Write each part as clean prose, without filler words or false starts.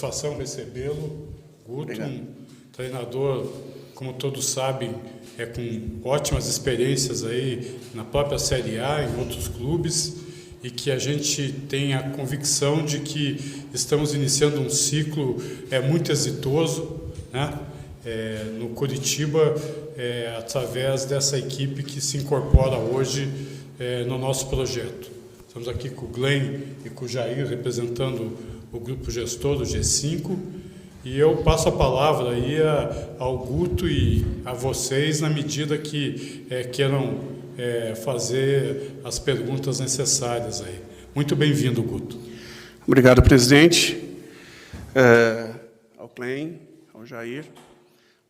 satisfação recebê-lo. Guto, Obrigado. um treinador, como todos sabem, com ótimas experiências aí na própria Série A, em outros clubes, e que a gente tem a convicção de que estamos iniciando um ciclo muito exitoso, né? No Curitiba, através dessa equipe que se incorpora hoje no nosso projeto. Estamos aqui com o Glenn e com o Jair, representando o grupo gestor do G5, e eu passo a palavra aí ao Guto e a vocês na medida que queiram fazer as perguntas necessárias aí. Muito bem-vindo, Guto. Obrigado, presidente. Ao Glenn, ao Jair,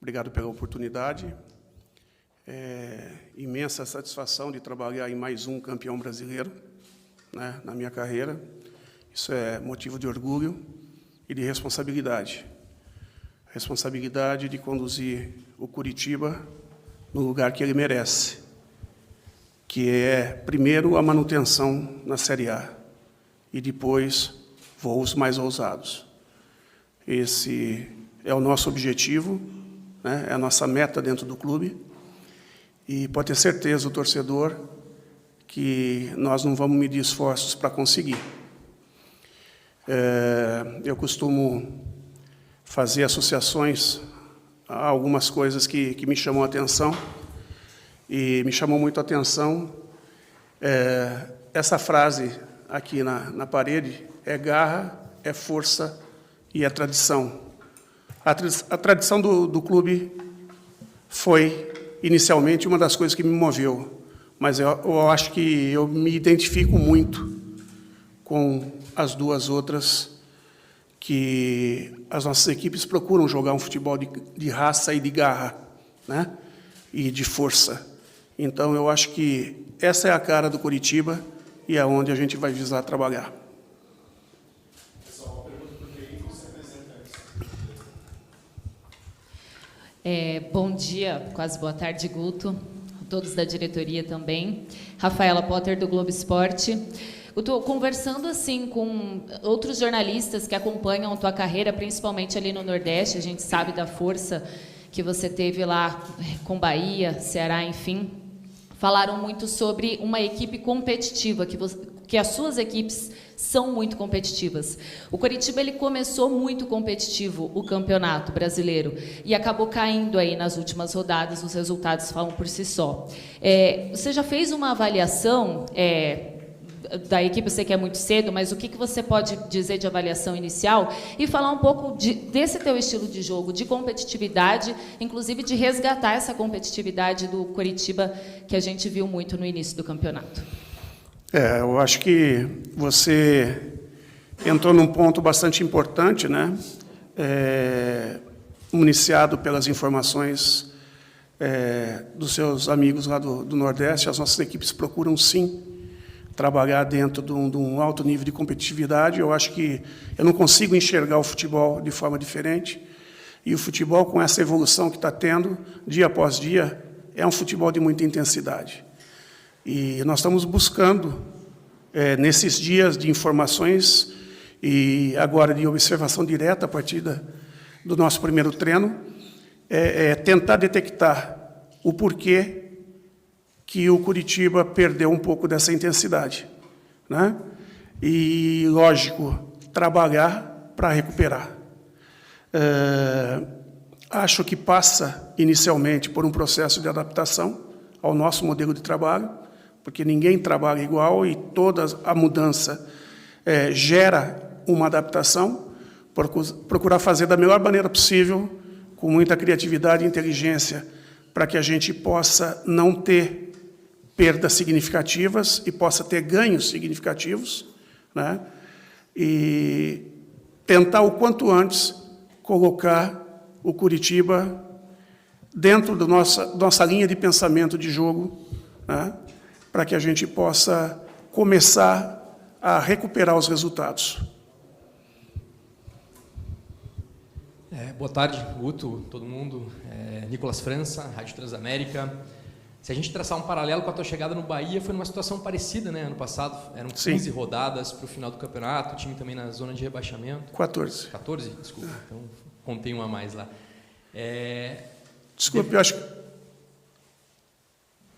obrigado pela oportunidade. Imensa satisfação de trabalhar em mais um campeão brasileiro, né, na minha carreira. Isso é motivo de orgulho e de responsabilidade. Responsabilidade de conduzir o Curitiba no lugar que ele merece, que é, primeiro, a manutenção na Série A e depois voos mais ousados. Esse é o nosso objetivo, né, é a nossa meta dentro do clube, e pode ter certeza o torcedor que nós não vamos medir esforços para conseguir. Eu costumo fazer associações a algumas coisas que me chamam a atenção, e me chamou muito a atenção essa frase aqui na parede: é garra, é força e é tradição. A tradição do clube foi, inicialmente, uma das coisas que me moveu, mas eu acho que eu me identifico muito com as duas outras, que as nossas equipes procuram jogar um futebol de raça e de garra, né? E de força. Então, eu acho que essa é a cara do Curitiba e é onde a gente vai visar trabalhar. Pessoal, uma pergunta para o Key, você apresenta antes. Bom dia, quase boa tarde, Guto, todos da diretoria também. Rafaela Potter, do Globo Esporte. Eu estou conversando assim com outros jornalistas que acompanham a tua carreira, principalmente ali no Nordeste. A gente sabe da força que você teve lá com Bahia, Ceará, enfim. Falaram muito sobre uma equipe competitiva, que as suas equipes são muito competitivas. O Curitiba, ele começou muito competitivo o Campeonato Brasileiro e acabou caindo aí nas últimas rodadas. Os resultados falam por si só. Você já fez uma avaliação da equipe? Eu sei que é muito cedo, mas o que você pode dizer de avaliação inicial e falar um pouco desse teu estilo de jogo, de competitividade, inclusive de resgatar essa competitividade do Curitiba que a gente viu muito no início do campeonato? Eu acho que você entrou num ponto bastante importante, né? Municiado pelas informações dos seus amigos lá do Nordeste, as nossas equipes procuram, sim, trabalhar dentro de um alto nível de competitividade. Eu acho que eu não consigo enxergar o futebol de forma diferente. E o futebol, com essa evolução que está tendo, dia após dia, é um futebol de muita intensidade. E nós estamos buscando, nesses dias de informações e agora de observação direta a partir do nosso primeiro treino, tentar detectar o porquê que o Curitiba perdeu um pouco dessa intensidade, né? E, lógico, trabalhar para recuperar. Acho que passa, inicialmente, por um processo de adaptação ao nosso modelo de trabalho, porque ninguém trabalha igual e toda a mudança gera uma adaptação, procurar fazer da melhor maneira possível, com muita criatividade e inteligência, para que a gente possa não ter perdas significativas e possa ter ganhos significativos, né? E tentar, o quanto antes, colocar o Curitiba dentro da nossa linha de pensamento de jogo, né? Para que a gente possa começar a recuperar os resultados. Boa tarde, Guto, todo mundo. Nicolas França, Rádio Transamérica. Se a gente traçar um paralelo com a tua chegada no Bahia, foi numa situação parecida, né? Ano passado eram 15 rodadas para o final do campeonato, o time também na zona de rebaixamento. 14. 14? Desculpa, então contei uma a mais lá. Desculpe, eu acho que...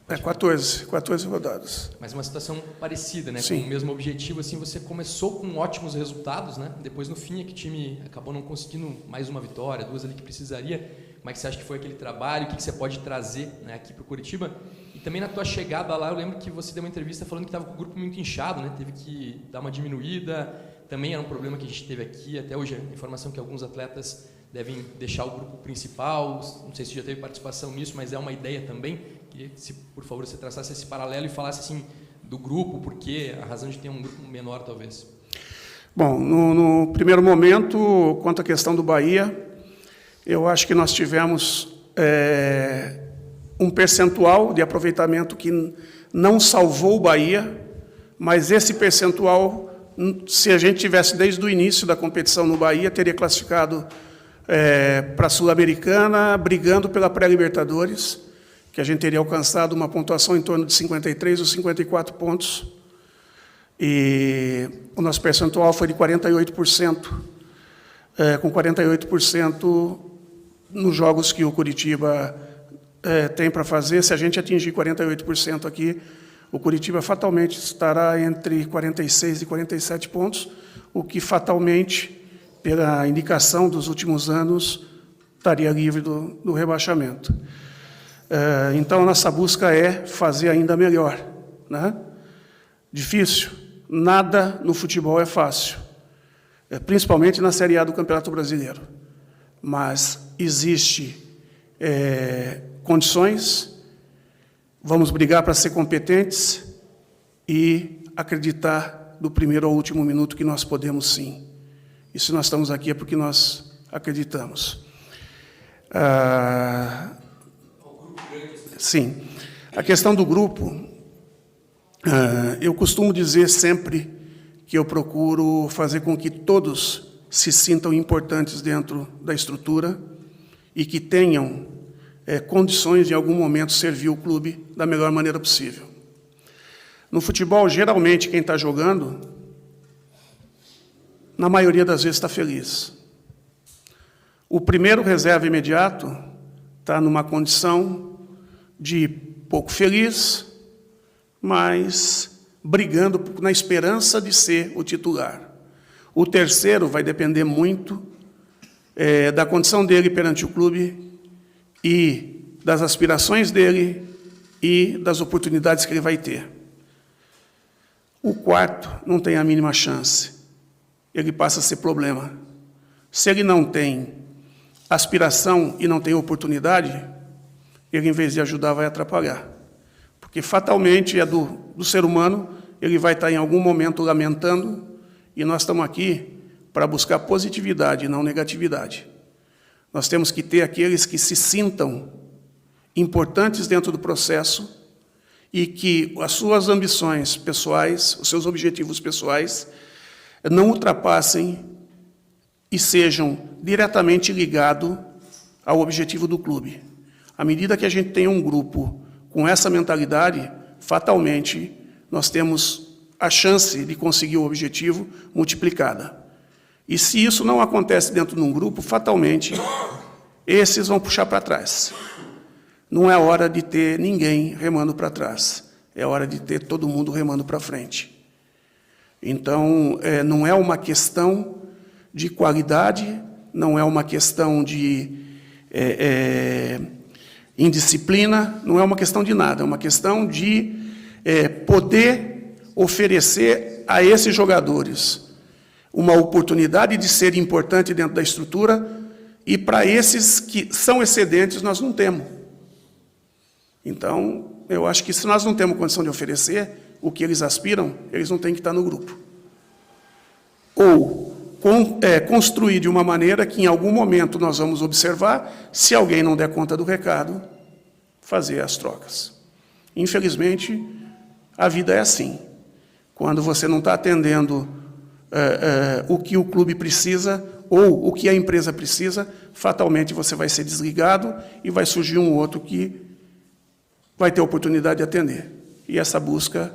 14 rodadas. Mas uma situação parecida, né? Sim. Com o mesmo objetivo, assim, você começou com ótimos resultados, né? Depois, no fim, é que o time acabou não conseguindo mais uma vitória, 2 ali que precisaria. Como é que você acha que foi aquele trabalho? O que você pode trazer, né, aqui para o Curitiba? E também na tua chegada lá, eu lembro que você deu uma entrevista falando que estava com o grupo muito inchado, né? Teve que dar uma diminuída. Também era um problema que a gente teve aqui. Até hoje, a informação que alguns atletas devem deixar o grupo principal. Não sei se já teve participação nisso, mas é uma ideia também. Queria que, se, por favor, você traçasse esse paralelo e falasse assim do grupo, por quê, a razão de ter um grupo menor, talvez. Bom, no primeiro momento, quanto à questão do Bahia, eu acho que nós tivemos um percentual de aproveitamento que não salvou o Bahia, mas esse percentual, se a gente tivesse desde o início da competição no Bahia, teria classificado para a Sul-Americana, brigando pela pré-Libertadores, que a gente teria alcançado uma pontuação em torno de 53 ou 54 pontos. E o nosso percentual foi de 48%, com 48% nos jogos que o Curitiba tem para fazer. Se a gente atingir 48% aqui, o Curitiba fatalmente estará entre 46 e 47 pontos, o que fatalmente, pela indicação dos últimos anos, estaria livre do rebaixamento. Então, nossa busca é fazer ainda melhor, né? Difícil? Nada no futebol é fácil, principalmente na Série A do Campeonato Brasileiro. Mas existe condições, vamos brigar para ser competentes e acreditar do primeiro ao último minuto que nós podemos sim. E se nós estamos aqui é porque nós acreditamos. Sim. A questão do grupo, eu costumo dizer sempre que eu procuro fazer com que todos se sintam importantes dentro da estrutura e que tenham condições de, em algum momento, servir o clube da melhor maneira possível. No futebol, geralmente, quem está jogando, na maioria das vezes, está feliz. O primeiro reserva imediato está numa condição de pouco feliz, mas brigando na esperança de ser o titular. O terceiro vai depender muito da condição dele perante o clube e das aspirações dele e das oportunidades que ele vai ter. O quarto não tem a mínima chance. Ele passa a ser problema. Se ele não tem aspiração e não tem oportunidade, ele, em vez de ajudar, vai atrapalhar. Porque, fatalmente, é do ser humano, ele vai estar, em algum momento, lamentando, e nós estamos aqui para buscar positividade, não negatividade. Nós temos que ter aqueles que se sintam importantes dentro do processo e que as suas ambições pessoais, os seus objetivos pessoais, não ultrapassem e sejam diretamente ligados ao objetivo do clube. À medida que a gente tem um grupo com essa mentalidade, fatalmente, nós temos a chance de conseguir o objetivo multiplicada. E se isso não acontece dentro de um grupo, fatalmente, esses vão puxar para trás. Não é hora de ter ninguém remando para trás. É hora de ter todo mundo remando para frente. Então, não é uma questão de qualidade, não é uma questão de indisciplina, não é uma questão de nada, é uma questão de poder oferecer a esses jogadores uma oportunidade de ser importante dentro da estrutura, e para esses que são excedentes nós não temos. Então, eu acho que se nós não temos condição de oferecer o que eles aspiram, eles não têm que estar no grupo. Ou construir de uma maneira que, em algum momento, nós vamos observar, se alguém não der conta do recado, fazer as trocas. Infelizmente, a vida é assim. Quando você não está atendendo o que o clube precisa ou o que a empresa precisa, fatalmente você vai ser desligado e vai surgir um outro que vai ter oportunidade de atender. E essa busca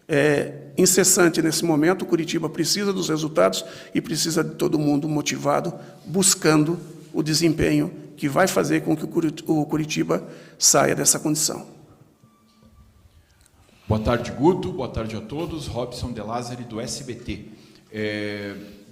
é incessante nesse momento. O Curitiba precisa dos resultados e precisa de todo mundo motivado, buscando o desempenho que vai fazer com que o Curitiba saia dessa condição. Boa tarde, Guto. Boa tarde a todos. Robson De Lázari, do SBT.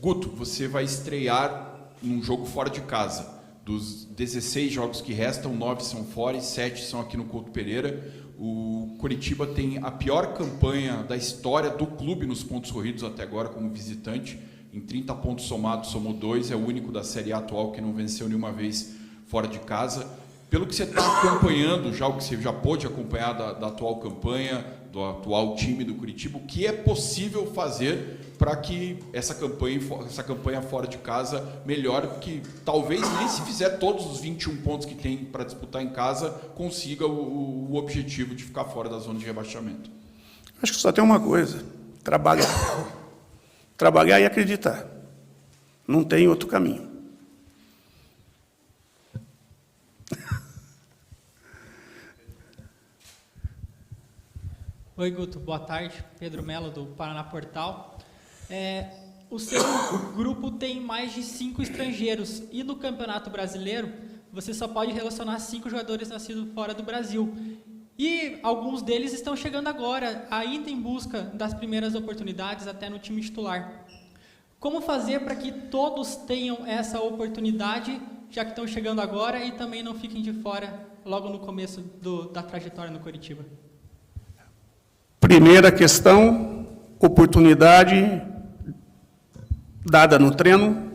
Guto, você vai estrear num jogo fora de casa. Dos 16 jogos que restam, 9 são fora e 7 são aqui no Couto Pereira. O Curitiba tem a pior campanha da história do clube nos pontos corridos até agora como visitante. Em 30 pontos somados, somou 2. É o único da Série A atual que não venceu nenhuma vez fora de casa. Pelo que você está acompanhando, já o que você já pôde acompanhar da atual campanha, do atual time do Curitiba, o que é possível fazer para que essa campanha fora de casa melhore, porque talvez nem se fizer todos os 21 pontos que tem para disputar em casa, consiga o objetivo de ficar fora da zona de rebaixamento. Acho que só tem uma coisa: trabalhar. Trabalhar e acreditar. Não tem outro caminho. Oi, Guto, boa tarde. Pedro Melo, do Paraná Portal. O seu grupo tem mais de 5 estrangeiros e no Campeonato Brasileiro você só pode relacionar 5 jogadores nascidos fora do Brasil. E alguns deles estão chegando agora, ainda em busca das primeiras oportunidades, até no time titular. Como fazer para que todos tenham essa oportunidade, já que estão chegando agora, e também não fiquem de fora logo no começo da trajetória no Curitiba? Primeira questão, oportunidade dada no treino.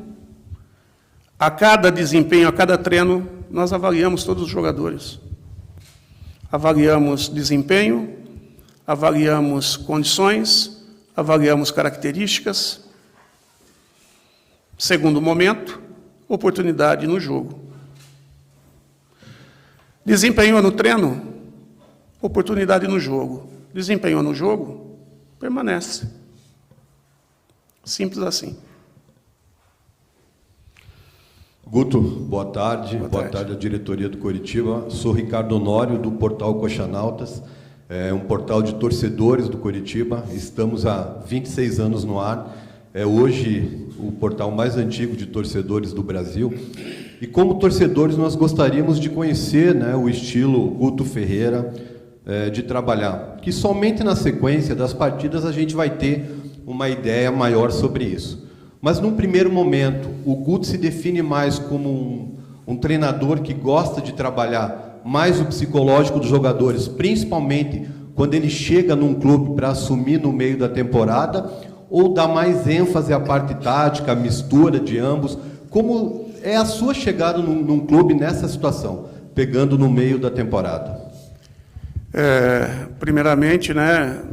A cada desempenho, a cada treino, nós avaliamos todos os jogadores. Avaliamos desempenho, avaliamos condições, avaliamos características. Segundo momento, oportunidade no jogo. Desempenhou no treino, oportunidade no jogo. Desempenhou no jogo, permanece. Simples assim. Guto, boa tarde. Boa tarde à diretoria do Coritiba. Sou Ricardo Honório, do portal Coxanautas, um portal de torcedores do Coritiba. Estamos há 26 anos no ar. É hoje o portal mais antigo de torcedores do Brasil. E como torcedores nós gostaríamos de conhecer, né, o estilo Guto Ferreira de trabalhar. Que somente na sequência das partidas a gente vai ter uma ideia maior sobre isso. Mas, num primeiro momento, o Guto se define mais como um treinador que gosta de trabalhar mais o psicológico dos jogadores, principalmente quando ele chega num clube para assumir no meio da temporada, ou dá mais ênfase à parte tática, à mistura de ambos? Como é a sua chegada num clube nessa situação, pegando no meio da temporada? Primeiramente, né,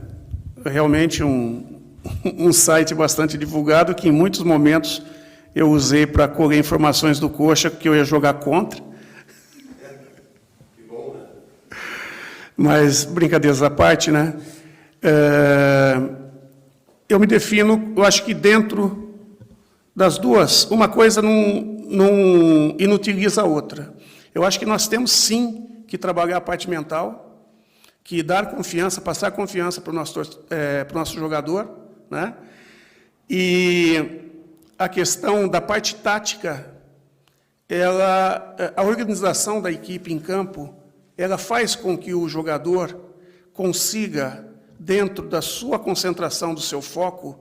realmente um site bastante divulgado, que em muitos momentos eu usei para colher informações do Coxa que eu ia jogar contra. Que bom, né? Mas, brincadeiras à parte, né? Eu me defino, eu acho que dentro das duas, uma coisa não inutiliza a outra. Eu acho que nós temos, sim, que trabalhar a parte mental, que dar confiança, passar confiança para o nosso jogador, né? E a questão da parte tática, a organização da equipe em campo, ela faz com que o jogador consiga, dentro da sua concentração, do seu foco,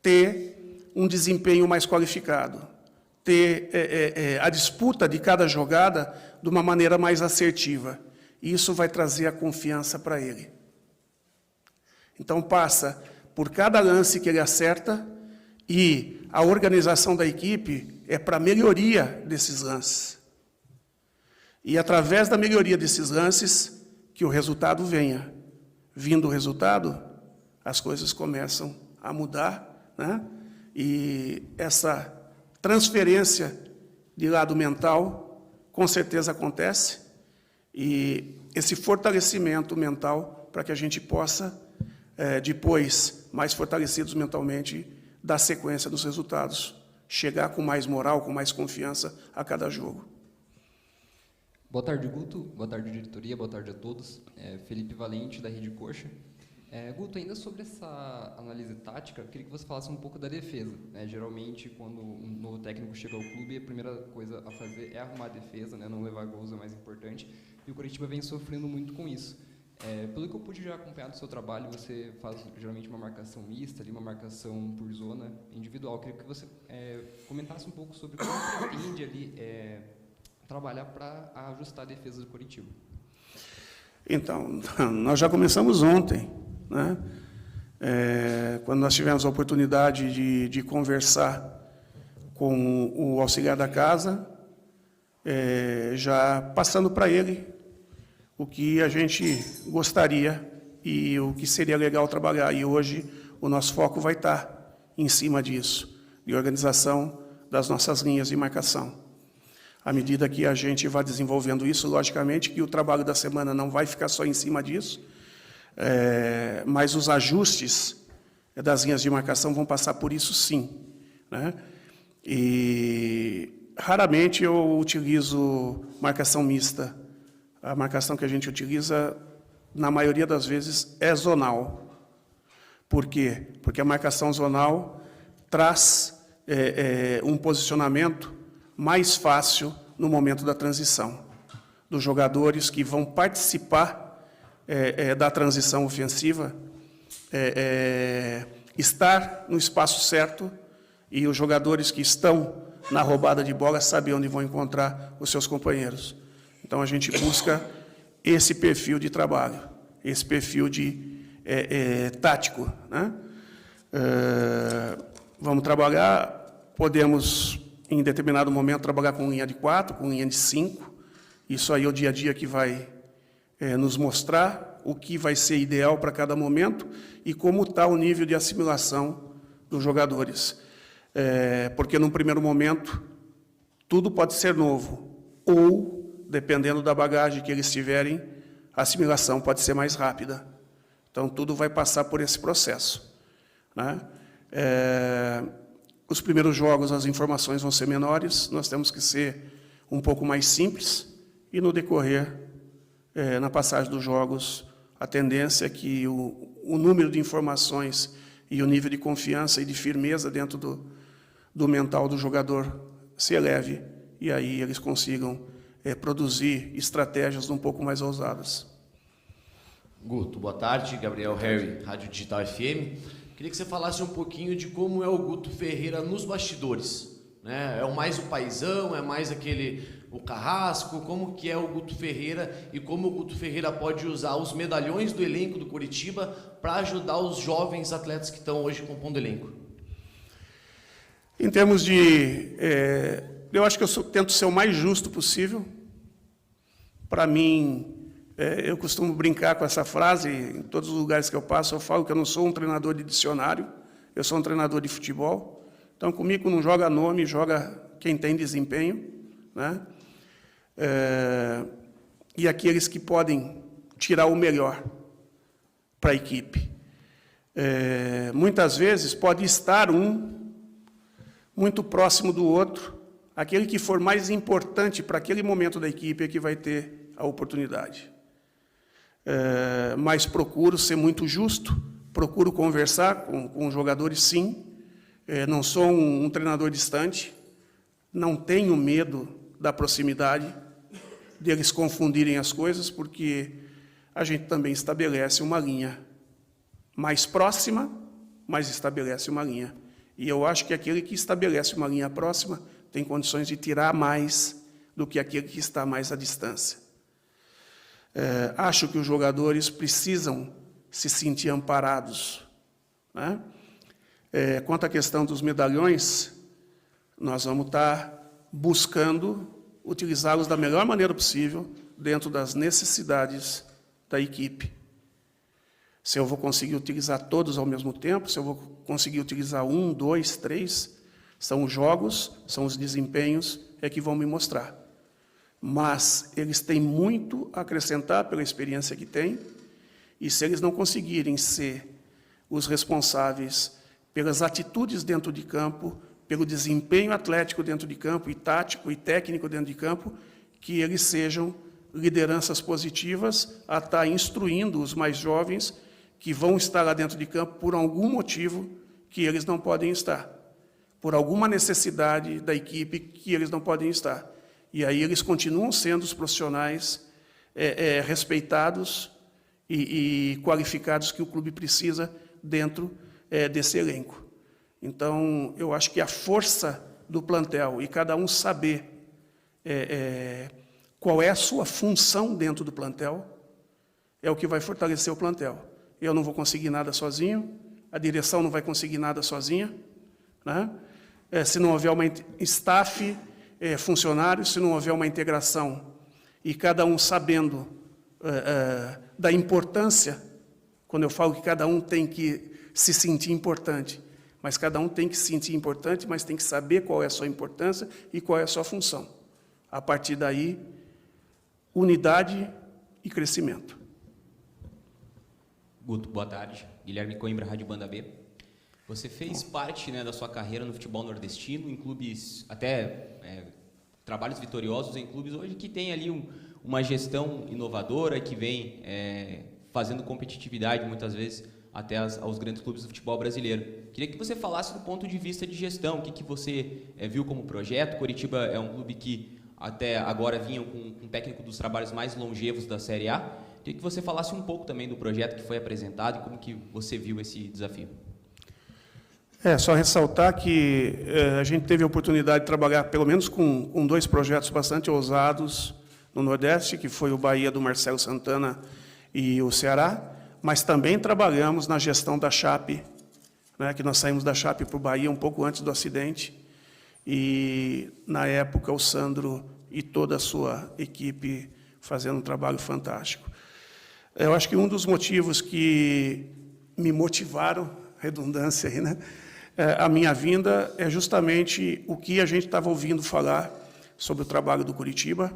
ter um desempenho mais qualificado, ter a disputa de cada jogada de uma maneira mais assertiva. Isso vai trazer a confiança para ele. Então, passa por cada lance que ele acerta, e a organização da equipe é para a melhoria desses lances. E, através da melhoria desses lances, que o resultado venha. Vindo o resultado, as coisas começam a mudar, né? E essa transferência de lado mental, com certeza acontece, e esse fortalecimento mental para que a gente possa, depois, mais fortalecidos mentalmente, dar sequência dos resultados, chegar com mais moral, com mais confiança a cada jogo. Boa tarde, Guto. Boa tarde, diretoria. Boa tarde a todos. Felipe Valente, da Rede Coxa. Guto, ainda sobre essa análise tática, eu queria que você falasse um pouco da defesa. Geralmente, quando um novo técnico chega ao clube, a primeira coisa a fazer é arrumar a defesa, não levar gols é mais importante. E o Coritiba vem sofrendo muito com isso. Pelo que eu pude já acompanhar do seu trabalho, você faz geralmente uma marcação mista, uma marcação por zona individual. Eu queria que você comentasse um pouco sobre como pretende ali trabalhar para ajustar a defesa do Coritiba. Então, nós já começamos ontem, né? Quando nós tivemos a oportunidade de conversar com o auxiliar da casa, já passando para ele o que a gente gostaria e o que seria legal trabalhar. E hoje o nosso foco vai estar em cima disso, de organização das nossas linhas de marcação. À medida que a gente vai desenvolvendo isso, logicamente que o trabalho da semana não vai ficar só em cima disso, mas os ajustes das linhas de marcação vão passar por isso sim, né? E raramente eu utilizo marcação mista. A marcação que a gente utiliza, na maioria das vezes, é zonal. Por quê? Porque a marcação zonal traz um posicionamento mais fácil no momento da transição, dos jogadores que vão participar da transição ofensiva, estar no espaço certo, e os jogadores que estão na roubada de bola saber onde vão encontrar os seus companheiros. Então, a gente busca esse perfil de trabalho, esse perfil de tático, né? Vamos trabalhar, podemos, em determinado momento, trabalhar com linha de 4, com linha de 5. Isso aí é o dia a dia que vai nos mostrar o que vai ser ideal para cada momento e como está o nível de assimilação dos jogadores. Porque, num primeiro momento, tudo pode ser novo, ou, dependendo da bagagem que eles tiverem, a assimilação pode ser mais rápida. Então, tudo vai passar por esse processo, né? Os primeiros jogos, as informações vão ser menores, nós temos que ser um pouco mais simples, e no decorrer, na passagem dos jogos, a tendência é que o número de informações e o nível de confiança e de firmeza dentro do mental do jogador se eleve, e aí eles consigam produzir estratégias um pouco mais ousadas. Guto, boa tarde. Gabriel Harry, Rádio Digital FM. Queria que você falasse um pouquinho de como é o Guto Ferreira nos bastidores, né? É mais o paizão, é mais o carrasco? Como que é o Guto Ferreira e como o Guto Ferreira pode usar os medalhões do elenco do Coritiba para ajudar os jovens atletas que estão hoje compondo o elenco? Em termos de... eu acho que eu tento ser o mais justo possível. Para mim, eu costumo brincar com essa frase, em todos os lugares que eu passo, eu falo que eu não sou um treinador de dicionário, eu sou um treinador de futebol. Então, comigo não joga nome, joga quem tem desempenho, né? E aqueles que podem tirar o melhor para a equipe. Muitas vezes pode estar um muito próximo do outro, aquele que for mais importante para aquele momento da equipe é que vai ter a oportunidade. Mas procuro ser muito justo, procuro conversar com os jogadores, sim. Não sou um treinador distante, não tenho medo da proximidade, deles confundirem as coisas, porque a gente também estabelece uma linha mais próxima, mas estabelece uma linha. E eu acho que aquele que estabelece uma linha próxima tem condições de tirar mais do que aquele que está mais à distância. Acho que os jogadores precisam se sentir amparados, né? Quanto à questão dos medalhões, nós vamos estar buscando utilizá-los da melhor maneira possível dentro das necessidades da equipe. Se eu vou conseguir utilizar todos ao mesmo tempo, se eu vou conseguir utilizar 1, 2, 3, são os jogos, são os desempenhos que vão me mostrar. Mas eles têm muito a acrescentar pela experiência que têm, e se eles não conseguirem ser os responsáveis pelas atitudes dentro de campo, pelo desempenho atlético dentro de campo, e tático e técnico dentro de campo, que eles sejam lideranças positivas a estar instruindo os mais jovens que vão estar lá dentro de campo por algum motivo que eles não podem estar, por alguma necessidade da equipe que eles não podem estar. E aí eles continuam sendo os profissionais respeitados e qualificados que o clube precisa dentro desse elenco. Então, eu acho que a força do plantel e cada um saber qual é a sua função dentro do plantel é o que vai fortalecer o plantel. Eu não vou conseguir nada sozinho, a direção não vai conseguir nada sozinha, né? Se não houver uma staff, funcionários, se não houver uma integração e cada um sabendo da importância, quando eu falo que cada um tem que se sentir importante, mas cada um tem que se sentir importante, mas tem que saber qual é a sua importância e qual é a sua função. A partir daí, unidade e crescimento. Guto, boa tarde. Guilherme Coimbra, Rádio Banda B. Você fez parte, né, da sua carreira no futebol nordestino, em clubes, até trabalhos vitoriosos em clubes hoje que tem ali uma gestão inovadora, que vem fazendo competitividade, muitas vezes, até aos grandes clubes do futebol brasileiro. Queria que você falasse do ponto de vista de gestão, o que você viu como projeto. Coritiba é um clube que até agora vinha com um técnico dos trabalhos mais longevos da Série A. Queria que você falasse um pouco também do projeto que foi apresentado e como que você viu esse desafio. Só ressaltar que a gente teve a oportunidade de trabalhar pelo menos com 2 projetos bastante ousados no Nordeste, que foi o Bahia do Marcelo Santana e o Ceará, mas também trabalhamos na gestão da Chape, né, que nós saímos da Chape para o Bahia um pouco antes do acidente, e na época o Sandro e toda a sua equipe fazendo um trabalho fantástico. Eu acho que um dos motivos que me motivaram, redundância aí, né, a minha vinda é justamente o que a gente estava ouvindo falar sobre o trabalho do Coritiba,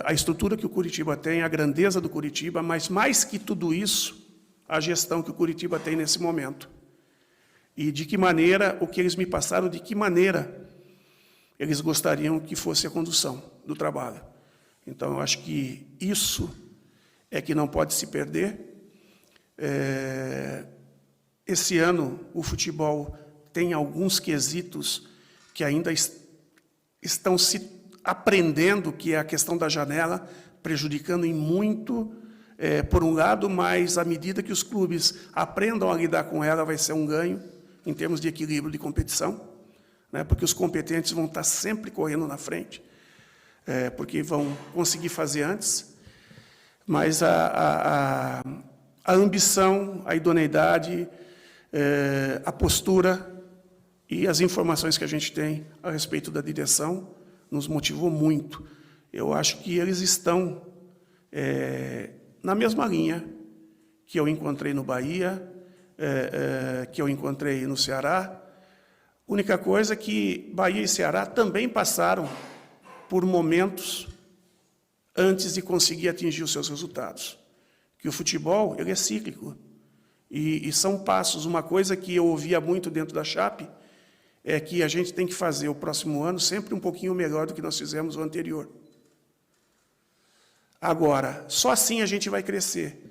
a estrutura que o Coritiba tem, a grandeza do Coritiba, mas mais que tudo isso, a gestão que o Coritiba tem nesse momento. E de que maneira, o que eles me passaram, de que maneira eles gostariam que fosse a condução do trabalho. Então, eu acho que isso é que não pode se perder. Esse ano, o futebol tem alguns quesitos que ainda estão se aprendendo, que é a questão da janela, prejudicando em muito, por um lado, mas à medida que os clubes aprendam a lidar com ela, vai ser um ganho em termos de equilíbrio de competição, né, porque os competentes vão estar sempre correndo na frente, porque vão conseguir fazer antes, mas a ambição, a idoneidade, a postura e as informações que a gente tem a respeito da direção nos motivou muito. Eu acho que eles estão na mesma linha que eu encontrei no Bahia, que eu encontrei no Ceará. Única coisa é que Bahia e Ceará também passaram por momentos antes de conseguir atingir os seus resultados. Que o futebol, ele é cíclico. E são passos. Uma coisa que eu ouvia muito dentro da Chape é que a gente tem que fazer o próximo ano sempre um pouquinho melhor do que nós fizemos o anterior. Agora, só assim a gente vai crescer.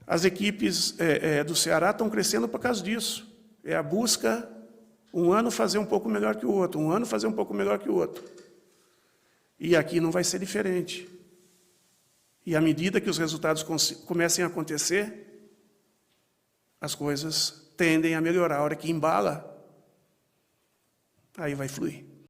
As equipes do Ceará estão crescendo por causa disso. É a busca, um ano fazer um pouco melhor que o outro, um ano fazer um pouco melhor que o outro. E aqui não vai ser diferente. E à medida que os resultados comecem a acontecer, as coisas tendem a melhorar. A hora que embala, aí vai fluir.